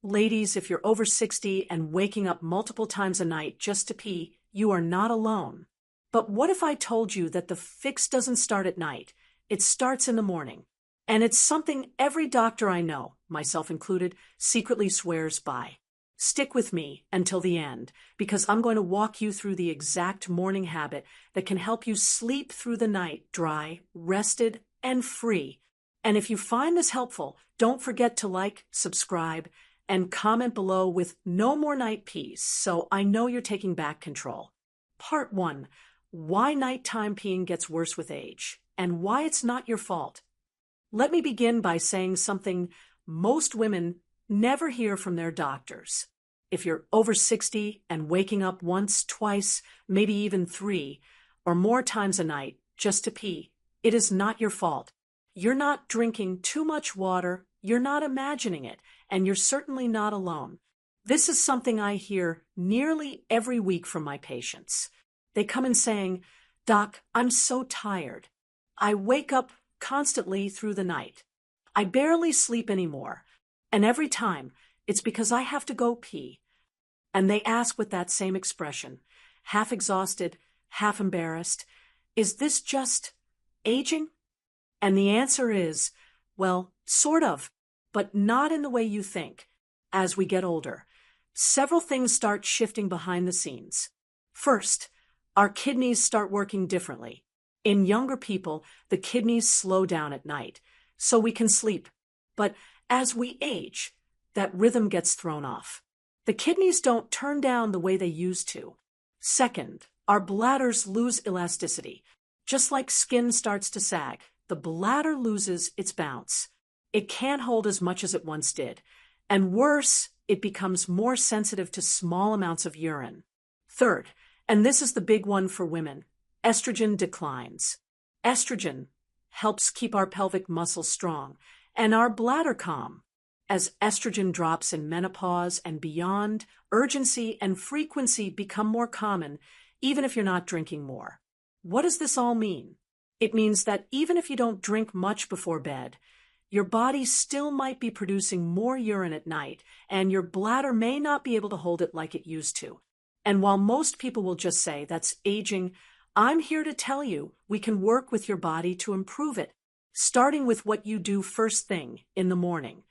Ladies, if you're over 60 and waking up multiple times a night just to pee, you are not alone. But what if I told you that the fix doesn't start at night? It starts in the morning. And it's something every doctor I know, myself included, secretly swears by. Stick with me until the end, because I'm going to walk you through the exact morning habit that can help you sleep through the night dry, rested, and free. And if you find this helpful, don't forget to like, subscribe, and comment below with no more night pees, so I know you're taking back control. Part 1. Why nighttime peeing gets worse with age, and why it's not your fault. Let me begin by saying something most women never hear from their doctors. If you're over 60 and waking up once, twice, maybe even 3 or more times a night just to pee, it is not your fault. You're not drinking too much water, you're not imagining it, and you're certainly not alone. This is something I hear nearly every week from my patients. They come in saying, "Doc, I'm so tired. I wake up constantly through the night. I barely sleep anymore. And every time, it's because I have to go pee." And they ask with that same expression, half exhausted, half embarrassed, "Is this just aging?" And the answer is, well, sort of, but not in the way you think. As we get older, several things start shifting behind the scenes. First, our kidneys start working differently. In younger people, the kidneys slow down at night, so we can sleep. But as we age, that rhythm gets thrown off. The kidneys don't turn down the way they used to. Second, our bladders lose elasticity. Just like skin starts to sag, the bladder loses its bounce. It can't hold as much as it once did. And worse, it becomes more sensitive to small amounts of urine. Third, and this is the big one for women, estrogen declines. Estrogen helps keep our pelvic muscles strong and our bladder calm. As estrogen drops in menopause and beyond, urgency and frequency become more common, even if you're not drinking more. What does this all mean? It means that even if you don't drink much before bed, your body still might be producing more urine at night, and your bladder may not be able to hold it like it used to. And while most people will just say that's aging, I'm here to tell you we can work with your body to improve it, starting with what you do first thing in the morning.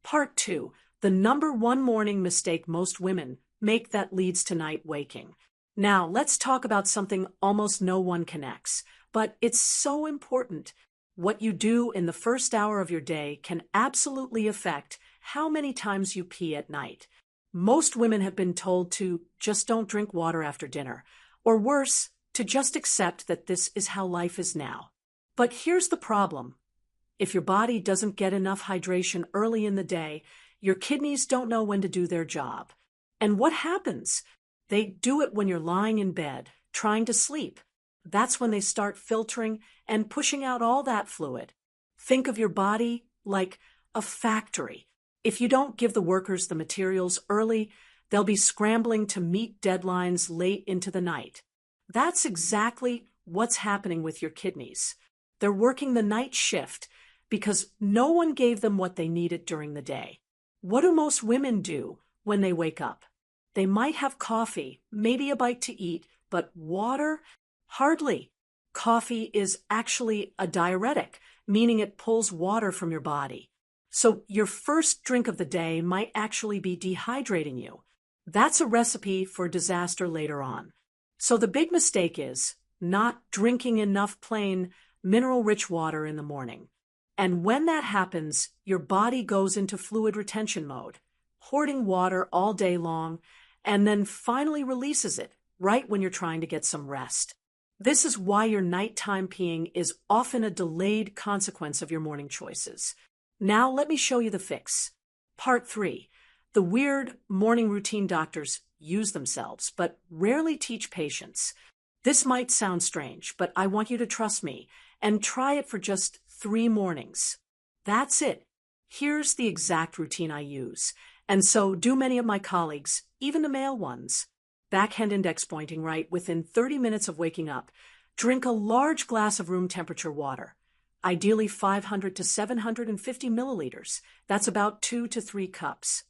Part 2, the number one morning mistake most women make that leads to night waking. Now, let's talk about something almost no one connects, but it's so important. What you do in the first hour of your day can absolutely affect how many times you pee at night. Most women have been told to just don't drink water after dinner, or worse, to just accept that this is how life is now. But here's the problem. If your body doesn't get enough hydration early in the day, your kidneys don't know when to do their job. And what happens? They do it when you're lying in bed, trying to sleep. That's when they start filtering and pushing out all that fluid. Think of your body like a factory. If you don't give the workers the materials early, they'll be scrambling to meet deadlines late into the night. That's exactly what's happening with your kidneys. They're working the night shift because no one gave them what they needed during the day. What do most women do when they wake up? They might have coffee, maybe a bite to eat, but water? Hardly. Coffee is actually a diuretic, meaning it pulls water from your body. So your first drink of the day might actually be dehydrating you. That's a recipe for disaster later on. So the big mistake is not drinking enough plain, mineral-rich water in the morning. And when that happens, your body goes into fluid retention mode, hoarding water all day long, and then finally releases it right when you're trying to get some rest. This is why your nighttime peeing is often a delayed consequence of your morning choices. Now let me show you the fix. Part 3. The weird morning routine doctors use themselves, but rarely teach patients. This might sound strange, but I want you to trust me and try it for just 3 mornings. That's it. Here's the exact routine I use, and so do many of my colleagues, even the male ones. Backhand index pointing right within 30 minutes of waking up. Drink a large glass of room temperature water, ideally 500 to 750 milliliters. That's about 2 to 3 cups.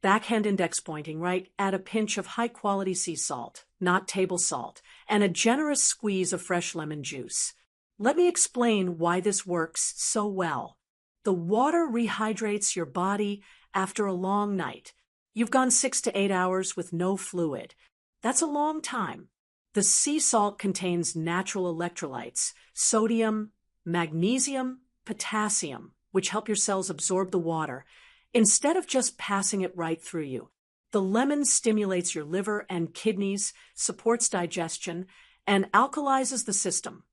backhand index pointing, right? Add a pinch of high-quality sea salt, not table salt, and a generous squeeze of fresh lemon juice. Let me explain why this works so well. The water rehydrates your body after a long night. You've gone 6 to 8 hours with no fluid. That's a long time. The sea salt contains natural electrolytes, sodium, magnesium, potassium, which help your cells absorb the water, instead of just passing it right through you. The lemon stimulates your liver and kidneys, supports digestion, and alkalizes the system,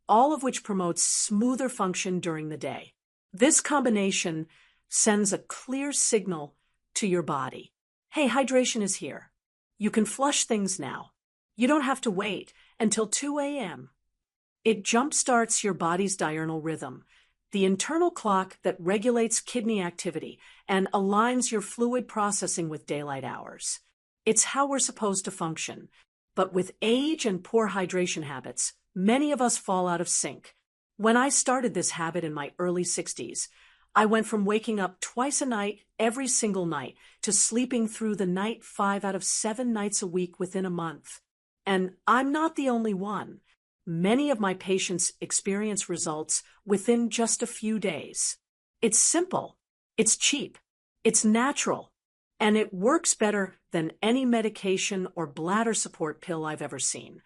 all of which promotes smoother function during the day. This combination sends a clear signal to your body. Hey, hydration is here. You can flush things now. You don't have to wait until 2 a.m. It jumpstarts your body's diurnal rhythm, the internal clock that regulates kidney activity and aligns your fluid processing with daylight hours. It's how we're supposed to function. But with age and poor hydration habits, many of us fall out of sync. When I started this habit in my early 60s, I went from waking up twice a night, every single night, to sleeping through the night 5 out of 7 nights a week within a month. And I'm not the only one. Many of my patients experience results within just a few days. It's simple, it's cheap, it's natural, and it works better than any medication or bladder support pill I've ever seen.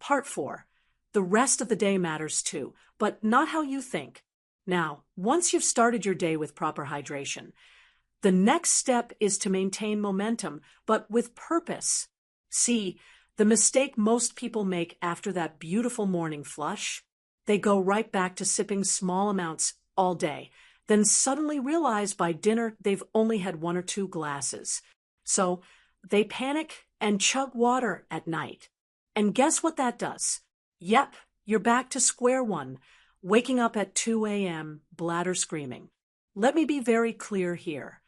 Part 4. The rest of the day matters too, but not how you think. Now, once you've started your day with proper hydration, the next step is to maintain momentum, but with purpose. See, the mistake most people make after that beautiful morning flush, they go right back to sipping small amounts all day, then suddenly realize by dinner they've only had 1 or 2 glasses. So they panic and chug water at night. And guess what that does? Yep, you're back to square one, waking up at 2 a.m., bladder screaming. Let me be very clear here.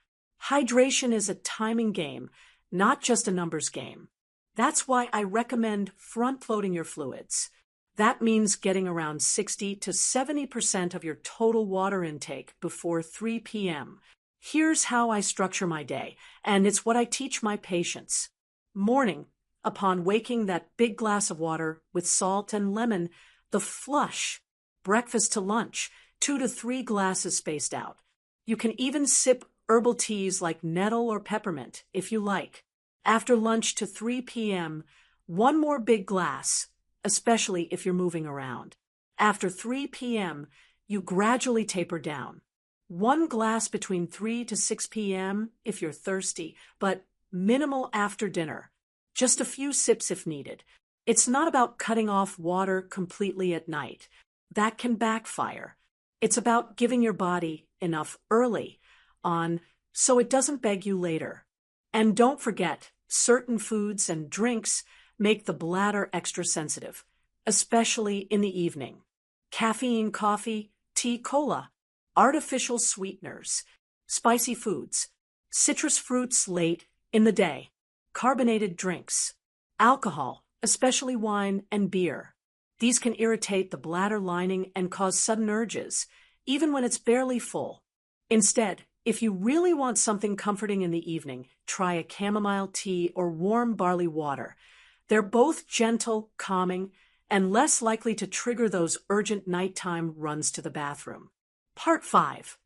Hydration is a timing game, not just a numbers game. That's why I recommend front-loading your fluids. That means getting around 60 to 70% of your total water intake before 3 p.m. Here's how I structure my day, and it's what I teach my patients. Morning, upon waking, that big glass of water with salt and lemon. The flush, breakfast to lunch, 2 to 3 glasses spaced out. You can even sip herbal teas like nettle or peppermint if you like. After lunch to 3 p.m., 1 more big glass, especially if you're moving around. After 3 p.m., you gradually taper down. 1 glass between 3 to 6 p.m. if you're thirsty, but minimal after dinner. Just a few sips if needed. It's not about cutting off water completely at night. That can backfire. It's about giving your body enough early on so it doesn't beg you later. And don't forget, certain foods and drinks make the bladder extra sensitive, especially in the evening. Caffeine, coffee, tea, cola, artificial sweeteners, spicy foods, citrus fruits late in the day, carbonated drinks, alcohol, especially wine and beer. These can irritate the bladder lining and cause sudden urges, even when it's barely full. Instead, if you really want something comforting in the evening, try a chamomile tea or warm barley water. They're both gentle, calming, and less likely to trigger those urgent nighttime runs to the bathroom. Part 5.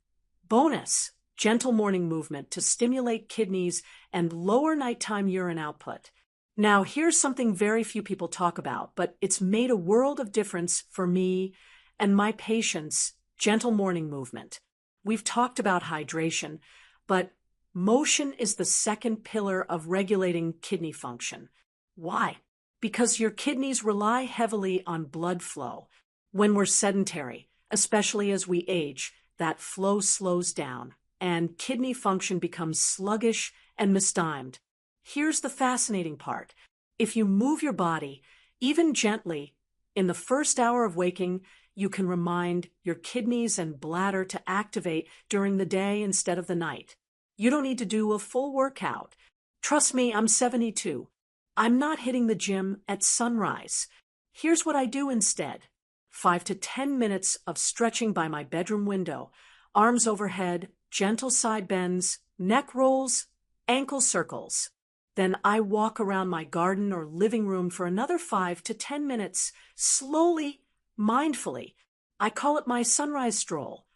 Bonus: gentle morning movement to stimulate kidneys and lower nighttime urine output. Now, here's something very few people talk about, but it's made a world of difference for me and my patients: gentle morning movement. We've talked about hydration, but motion is the second pillar of regulating kidney function. Why? Because your kidneys rely heavily on blood flow. When we're sedentary, especially as we age, that flow slows down, and kidney function becomes sluggish and mistimed. Here's the fascinating part. If you move your body, even gently, in the first hour of waking, you can remind your kidneys and bladder to activate during the day instead of the night. You don't need to do a full workout. Trust me, I'm 72. I'm not hitting the gym at sunrise. Here's what I do instead. 5 to 10 minutes of stretching by my bedroom window, arms overhead, gentle side bends, neck rolls, ankle circles. Then I walk around my garden or living room for another 5 to 10 minutes, slowly, mindfully. I call it my sunrise stroll.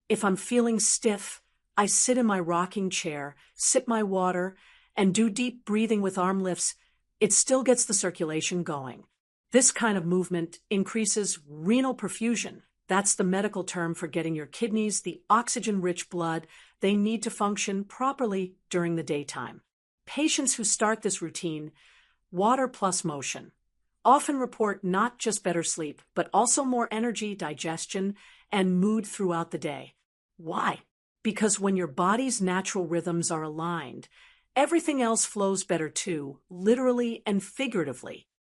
If I'm feeling stiff, I sit in my rocking chair, sip my water, and do deep breathing with arm lifts. It still gets the circulation going. This kind of movement increases renal perfusion. That's the medical term for getting your kidneys the oxygen-rich blood they need to function properly during the daytime. Patients who start this routine, water plus motion, often report not just better sleep, but also more energy, digestion, and mood throughout the day. Why? Because when your body's natural rhythms are aligned, everything else flows better too, literally and figuratively.